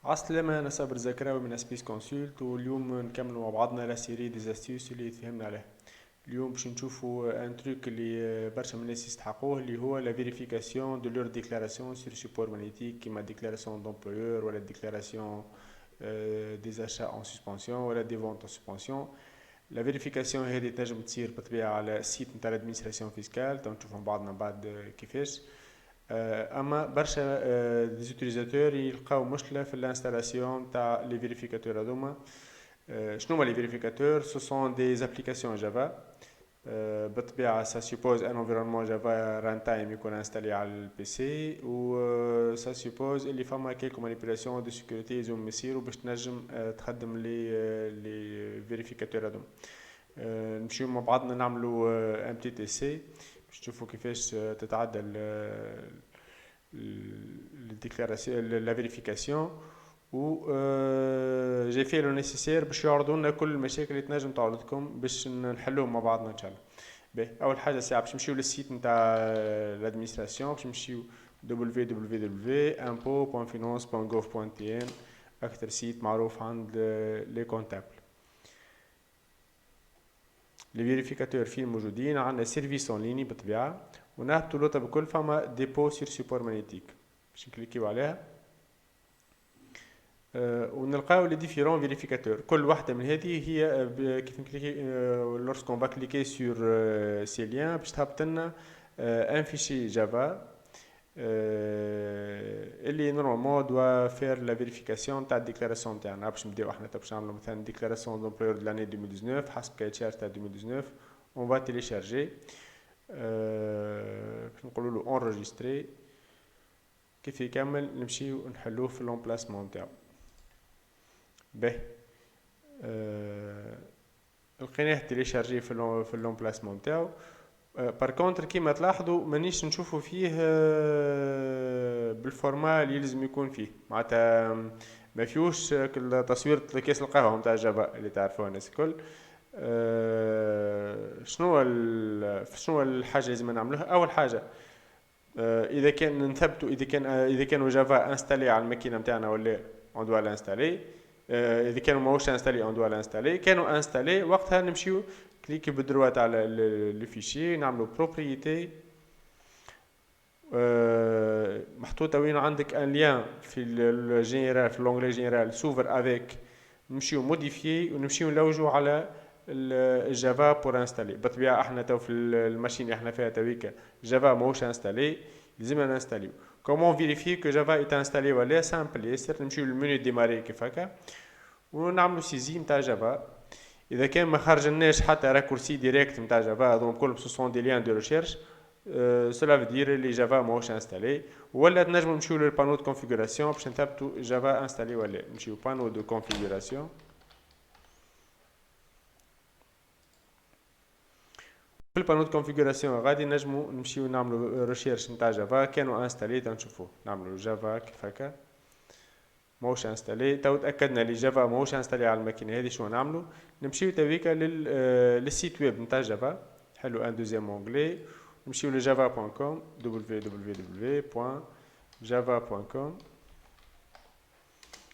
عسلامة، أنا صابر زكراوي من سبيس كونسولت، واليوم نكملوا مع بعضنا لا سيري دي زاستيوس اللي تفهمنا عليه. اليوم باش نشوفوا ان تروك اللي برشا من الناس يستحقوه، اللي هو لا فيريفيكاسيون دو لور ديكلاراسيون سور سيبور مانيتيك، كيما ديكلاراسيون دومبلويور ولا ديكلاراسيون دي زاشا اون سسبونسيون ولا دي فونت اون سسبونسيون. لا فيريفيكاسيون هذه تنجم تصير بالطبيعة على السيت نتاع الادمينستراسيون فيسكال، تو نشوفوا بعضنا بعد كيفاش. اما برشا دي زوتيليزاتور يلقاو مشكله في الانستالاسيون تاع لي فيريفيكاتور هذوما. شنو هما لي فيريفيكاتور؟ سو سون دي زابليكاسيون جافا. بالطبيعه سا سيبوز ان انفيرونمون جافا ران تايم يكون انستالي على البي سي، و سا سيبوز اللي فما كيلكو مانيبيولاسيون دو سيكوريتي لازم يصيروا باش تنجم تخدم لي فيريفيكاتور هذوما. نمشيو مع بعضنا نعملوا ان بتي تي سي باش تشوفوا كيفاش تتعدى الديكلاراسيون لا فيريفيكاسيون. و جي في لو نيسيسير باش يعرضوا لنا كل المشاكل اللي تنجم تعرض لكم باش نحلوهم مع بعضنا ان شاء الله. باهي، اول حاجه ساعه باش نمشيو للسيت نتاع الادمينستراسيون، باش نمشيو www.impot.finance.gov.tn، اكثر سيت معروف عند لي كونتابل. لي فيريفيكاتور فين موجودين؟ عندنا سيرفيس اون ليني بالطبيعه، ونهبطوا لوطا بكل فما ديبو سير سيبور مانيتيك باش نكليكيو عليها. ونلقاو لي ديفيرون فيريفيكاتور. كل واحده من هذه هي كيف نكليكي لورسكون با كليكي سور سي ليان باش تهبط لنا ان فيشي جافا اللي نورمالمون دوا فير لا فيريفيكاسيون تاع الديكلاراسيون تاعنا. باش نبداو احنا باش نعملوا مثلا ديكلاراسيون دومبلويور دو لاني 2019 حسب كاي تشارج تاع 2019. اون فا تيليشارجي، باش نقولوا له اونريجستري. كيف يكمل نمشيو نحلوه في لومبلاسمون تاعو. باهي، لقيناه تيليشارجي في لومبلاسمون تاعو. بار كونتر كيما تلاحظوا مانيش نشوفوا فيه بالفورما اللي لازم يكون فيه، معناتها ما فيهوش تصوير كاس القهوه نتاع جافا اللي تعرفوها الناس الكل. شنو الحاجه لازم نعملوها؟ اول حاجه اذا كان نثبتوا اذا كانوا جافا انستالي على الماكينه نتاعنا ولا اون دوا لانستالي. اذا كانوا ماهوش انستالي اون دوا لانستالي. كانوا انستالي وقتها نمشيو كليكي بالدروات على لو فيشي، نعملوا بروبريتي. محطوطه وين عندك ان ليان في الجينيرال، في لونغلي جينيرال سوفر افيك. نمشيو موديفيي ونمشيو نلوجوا على الجافا بور انستالي. بالطبيعه احنا تو في الماشين اللي احنا فيها تويكا جافا ماهوش انستالي، لازمنا نانستاليو. كومون فيريفي كو جافا ايت انستالي ولا؟ سامبل ياسر، نمشيو للمنيو ديماري كيف هكا ونعملوا سيزي نتاع جافا. اذا كان ما خرجناش حتى راكورسي ديريكت نتاع جافا هذوما كلهم سون دي ليان دو ريشيرش، سولا في دير لي جافا ماهوش انستالي. ولا تنجموا نمشيو للبانو دو كونفيغوراسيون باش نثبتوا جافا انستالي ولا. نمشيو بانو دو كونفيغوراسيون. في البانو دو كونفيغوراسيون غادي نجمو نمشيو نعملو ريشيرش نتاع جافا كانوا انستالي، تنشوفوه نعملو جافا كيف هكا ماهوش انستالي. تو تاكدنا لي جافا ماهوش انستالي على الماكينه هذه. شنو نعملو؟ نمشيو تويكا للسيت ويب نتاع جافا. حلو ان دوزيام اونغلي، نمشيو لجافا.com www.java.com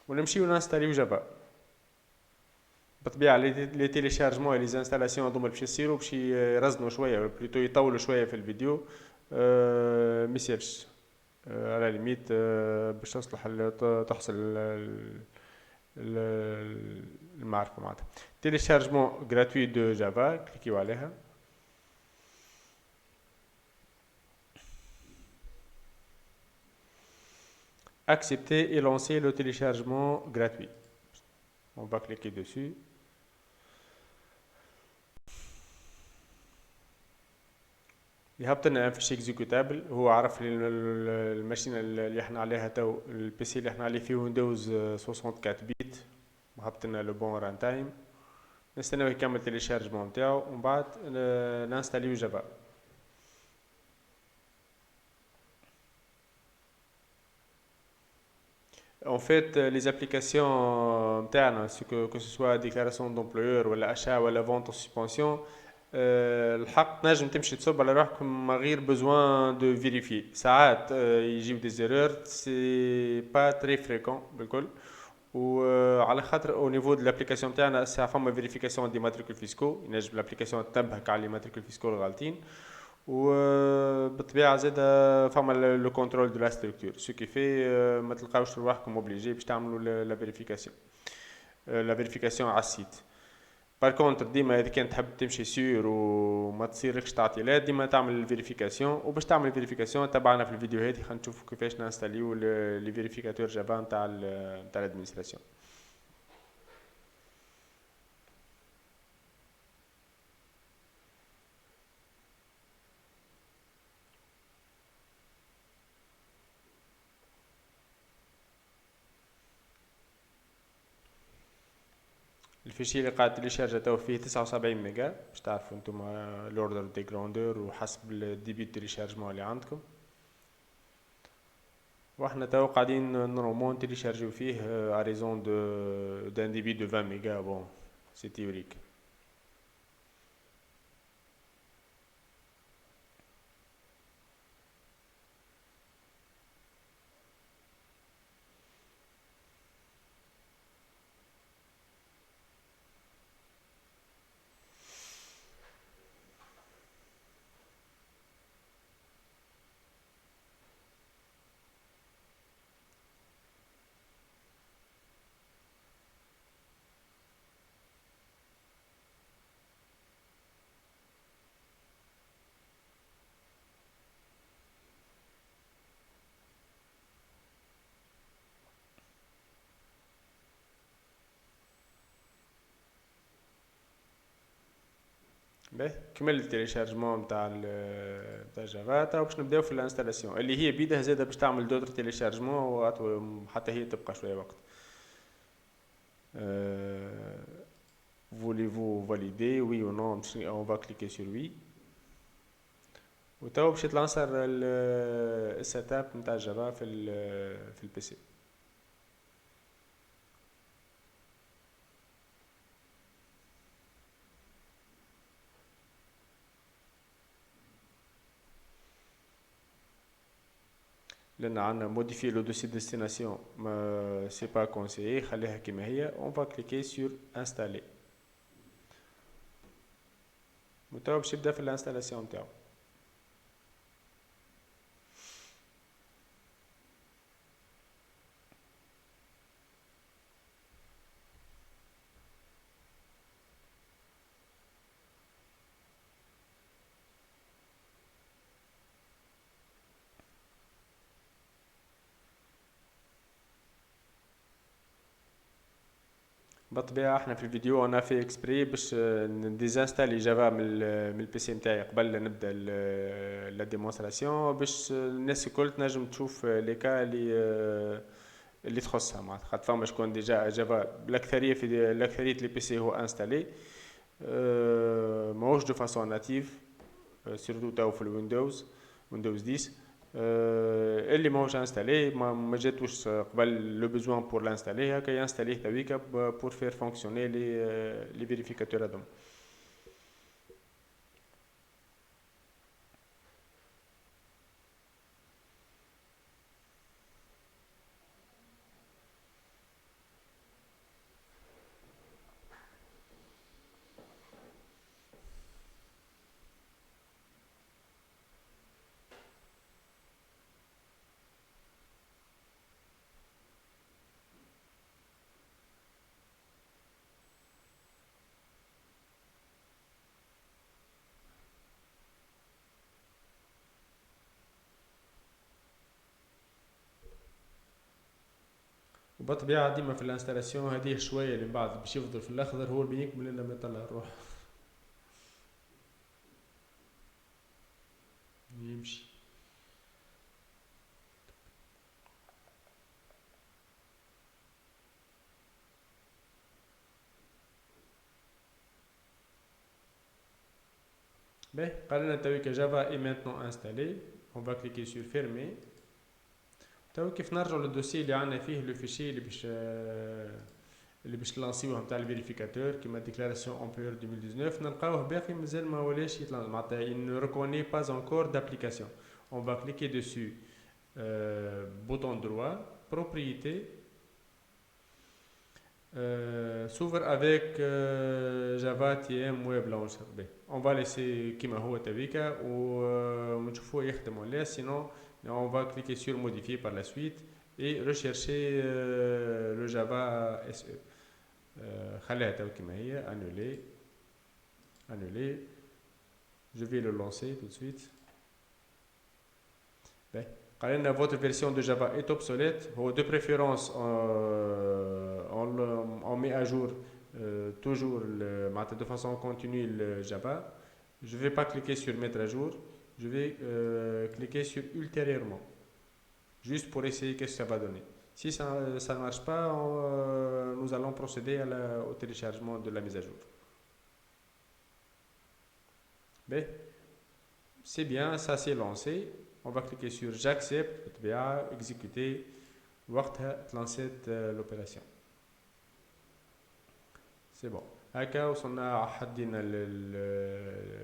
ونمشيو نانستاليو جافا. بالطبيعه لي تيليشارجمون لي زانستالاسيون هذوما باش يصيروا باش يرزنوا شويه ولا بلوتو يطولوا شويه في الفيديو. ميسيرش على ليميت باش تصلح تحصل المعرفه معناتها. تيليشارجمون غراتوي دو جافا، كليكيو عليها. Accepter et lancer le téléchargement gratuit. On va cliquer dessus. يهبط لنا ان فيشي اكزيكوتابل. هو عرف لي الماشينه اللي احنا عليها تو البي سي اللي احنا عليه فيه ويندوز 64 بيت، وهبط لنا لو بون ران تايم. نستناو يكمل تيليشارجمون نتاعو ومن بعد نانستاليو جافا. En fait, les applications نتاعنا que ce soit déclaration d'employeur ولا achat ولا vente en suspension، الحق تنجم تمشي تصب على روحك من غير besoin de vérifier. ساعات يجيو des erreurs، c'est pas très fréquent بالكل. وعلى خاطر او نيفو دو لابليكاسيون تاعنا ساعه فما فيريفيكاسيون دي ماتريكول فيسكو، ينجم لابليكاسيون تنبهك على لي ماتريكول فيسكو الغالطين. وبالطبيعه زاد فما لو كونترول دو لا ستركتور سو كي في ما تلقاوش رواحكم اوبليجي باش تعملوا لا فيريفيكاسيون، لا فيريفيكاسيون على السيت. بار كونتر ديما اذا كان تحب تمشي سيور وما تصيركش تعطيلات ديما تعمل الفيريفيكاسيون، وباش تعمل الفيريفيكاسيون تبعنا في الفيديو هذه. خلينا نشوفوا كيفاش نانستاليو لي فيريفيكاتور جافا نتاع الادمنستراسيون. الفيشي اللي قاعد تيليشارجا تو فيه 79 ميجا، باش تعرفوا انتم لوردر دي جراندور وحسب الديبي دو تيليشارجمون اللي عندكم. واحنا تو قاعدين نورمالمون تيليشارجيو فيه اريزون دان ديبي دو 20 ميجا. بون سي تيوريك. باهي كمل التيليشارجمون نتاع جافا. تو باش نبداو في الانستالاسيون اللي هي بيدها زاده باش تعمل دوتر تيليشارجمون حتى هي تبقى شويه وقت. voulez-vous valider oui ou non. on va cliquer sur oui. وتو باش تلانسر السيت اب نتاع جافا في البي سي. لان عندنا موديفي لو دوسي ديستيناسيون ما سي با كونسيي، خليها كيما هي. اون فا كليكي سور انستالي. وتوا باش يبدا في الانستالاسيون نتاعو. بالطبيعة احنا في الفيديو انا في اكسبري باش نديزانستالي جافا من البي سي نتاعي قبل نبدا لا ديمونستراسيون، باش الناس الكل تنجم تشوف لي كا اللي تخصها. معناتها خاطر فما شكون ديجا جافا بالاكثريه في الاكثريه لي بي سي هو انستالي ماهوش دو فاسون ناتيف، سيرتو تو في الويندوز 10. اللي ماهوش انستالي ما جاتوش قبل لو بيزوان بور لانستالي، هكا ينستاليه تويكا بور فير فونكسيوني لي فيريفيكاتور هذوما. وبالطبيعة ديما في الانستالاسيون هذه شوية اللي من بعد باش يفضل في الاخضر هو اللي يكمل الا ما يطلع الروح يمشي. باهي قال لنا تويكا جافا اي مانتنون انستالي. اون فا كليكي سور فيرمي. تو كيف نرجعوا للدوسي اللي عندنا فيه لو فيشي اللي باش نلانسيوه نتاع الفيريفيكاتور كيما ديكلاراسيون امبير 2019 نلقاوه باقي مازال ما ولاش يطلع، معناتها ان ريكوني با انكور دابليكاسيون. اون فا كليكي دوسو بوطون دروا بروبريتي s'ouvre avec Java TM Web Launcher. Ben, on va laisser كيما هو تبيكا ونشوفوه يخدم ولا sinon on va cliquer sur modifier par la suite et rechercher le Java SE. خليها تو كيما هي annuler annuler. Je vais le lancer tout de suite. Ben, quand votre version de Java est obsolète, de préférence on met à jour toujours de façon continue le Java. Je ne vais pas cliquer sur mettre à jour, je vais cliquer sur ultérieurement, juste pour essayer qu'est-ce que ça va donner. Si ça ne marche pas, nous allons procéder au téléchargement de la mise à jour. Ben, c'est bien, ça s'est lancé. On va cliquer sur j'accepte, exécuter, lancer l'opération. C'est bon. هكا وصلنا حدينا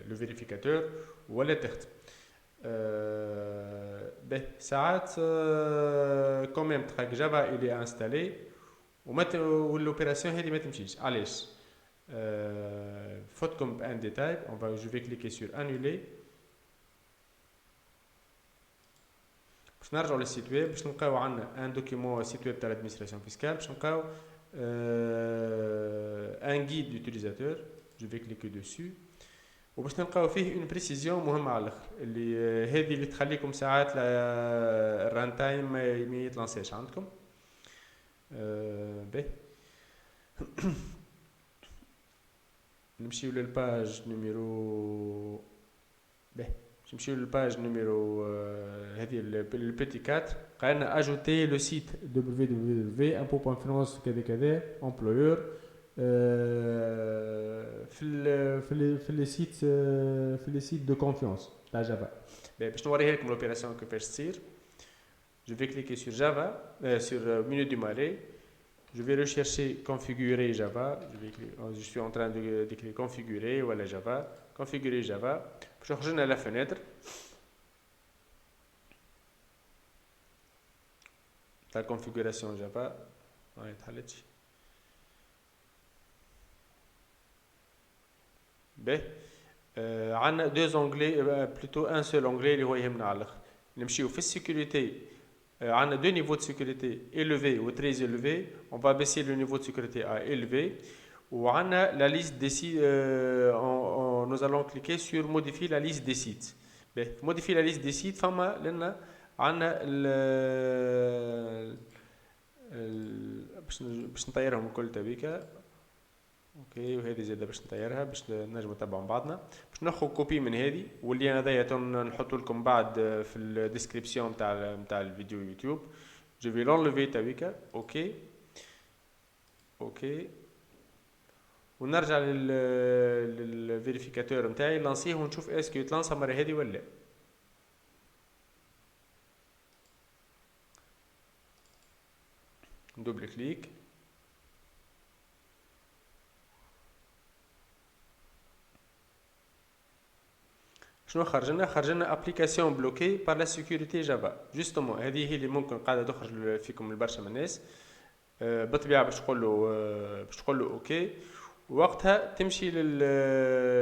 le vérificateur ولا تخت. به ساعات quand même تراك جافا il est installé والopération هذه ما تمشيش. علاش؟ فوتكم بان détail. Je vais cliquer sur annuler. باش نرجعوا للسيت ويب باش نلقاو عندنا ان دوكيمون سيت ويب تاع l'administration fiscale باش نلقاو ان guide d'utilisateur. Je vais cliquer dessus وباش نلقاو فيه اون بريسيزيون مهمه على الاخر اللي هذه اللي تخليكم ساعات الران تايم ما يتلانسيش عندكم. باهي نمشيو للباج نيميرو. باهي نمشيو للباج نيميرو هذه البيتي 4 قالنا اجوتي لو سيت www.impôt.finance كذا كذا امبلويور في لي سيت دو كونفيونس تاع جافا. باش نوريها لكم لوبيراسيون كيفاش تصير. Je vais cliquer sur Java, sur menu du malais. Je vais rechercher configurer Java. Je suis en train d'écrire configurer ou la Java. Configurer Java. Je rejoins à la fenêtre. La configuration Java. On a deux onglets, plutôt un seul onglet اللي هو يهمنا على الآخر. نمشيو في السيكوريتي. On a deux niveaux de sécurité élevé ou très élevé. On va baisser le niveau de sécurité à élevé. Ou on a la liste des sites. Nous allons cliquer sur modifier la liste des sites. Modifier la liste des sites. On a باش نطيرهم الكل تبيكا. اوكي وهذه زاده باش نطيرها باش نجمو نتبعوا مع بعضنا. باش ناخذ كوبي من هذه واللي هذايا نحطو لكم بعد في الديسكريبسيون نتاع الفيديو يوتيوب. جو في لونليفي تبيكا. اوكي اوكي ونرجع للفيريفيكاتور نتاعي لانسيه ونشوف اسكو يتلانسا المره هذه ولا لا. دوبل كليك. شنو خرجنا ابليكاسيون بلوكي بار لا سيكوريتي جافا. جوستومون هذه هي اللي ممكن قاعده تخرج فيكم لبرشا من الناس. بالطبيعه باش تقول له اوكي وقتها تمشي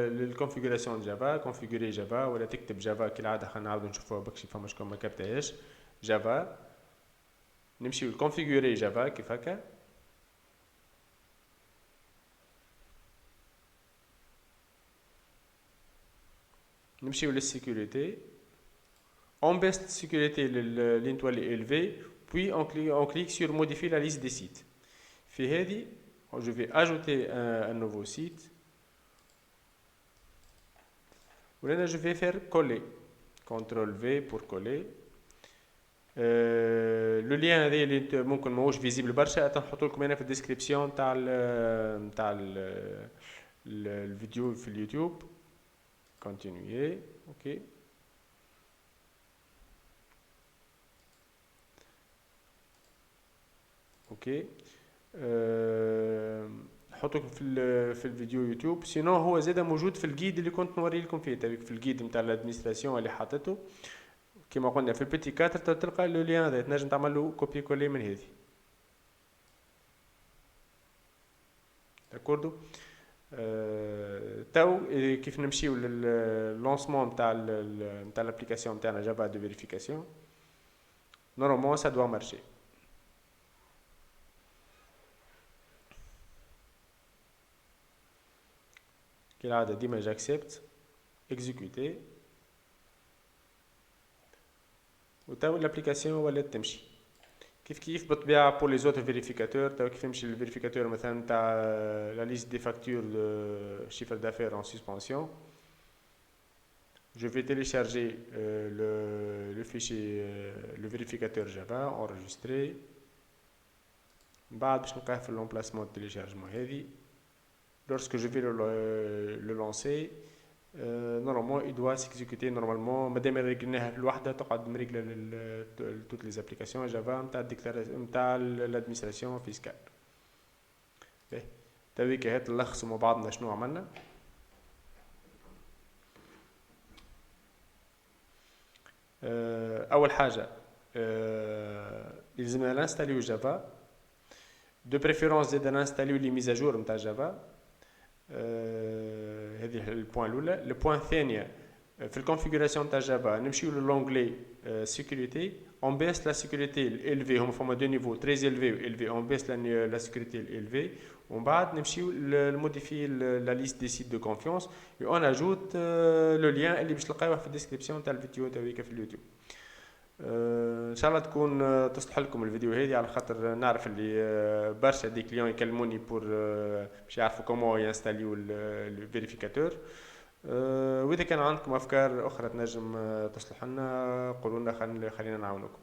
للكونفيغوراسيون جافا. كونفيغوري جافا ولا تكتب جافا كالعاده. خلينا نعاودو نشوفوها بكشي فما شكون ما كتبتهاش. جافا نمشيو لكونفيغوري جافا كيف هكا. نمشيو للسيكوريتي. On baisse la sécurité l'étoile est élevée, puis on clique sur modifier la liste des sites. Je vais ajouter un nouveau site. Là, je vais faire coller. CTRL V pour coller. Le lien est ممكن ماهوش visible برشا. نحطو لكم هنا في الديسكريبسيون تاع الفيديو في اليوتيوب. Continuer. OK. اوكي حطوكم في الفيديو يوتيوب. سينو هو زاده موجود في الجيد اللي كنت نوري لكم فيه في الجيد نتاع الادمنستراسيون اللي حطيته كما قلنا في البيتي 4 تلقى لو لين هذا تنجم تعمل له كوبي كولي من هذه. اكوردو. تو كيف نمشيو لللونسمون نتاع الابليكاسيون نتاعنا جافا دو فيريفيكاسيون. نورمالمون سا دوا مارشي. كالعادة ديما جاكسبت اكزيكوتي وتو الابليكاسيون ولات تمشي كيف بالطبيعة pour les autres vérificateurs. تو كيف يمشي الفيريفيكاتور مثلا تاع la liste des factures de chiffre d'affaires en suspension. Je vais télécharger le fichier, le vérificateur Java enregistré. بعد باش نلقاه في l'emplacement de téléchargement هذه. Lorsque je vais le lancer, normalement il doit s'exécuter normalement. مادام ريقلناها الوحده تقعد مريقله toutes les applications Java نتاع l'administration fiscale. تويك هات نلخصوا مع بعضنا شنو عملنا. اول حاجه لازمنا نانستاليو جافا دو بريفيرونس زيد نانستاليو لي ميزاجور نتاع جافا. هذه البوان الاولى. البوان الثانيه في الكونفيغوراسيون تاع جافا نمشيو للونغلي sécurité. On baisse la sécurité élevée. هما فما دو نيفو très élevé و élevé. On baisse la sécurité élevée. ومن بعد نمشيو لموديفي la liste des sites de confiance et on ajoute le lien اللي باش تلقاوه في الديسكريبسيون تاع الفيديو تاعك في اليوتيوب. ان شاء الله تكون تصلح لكم الفيديو هذه على خاطر نعرف اللي برشا دي كليون يكلموني بور باش يعرفوا كومون ينستاليو الفيريفيكاتور. واذا كان عندكم افكار اخرى تنجم تصلح لنا قولوا لنا خلينا نعاونكم.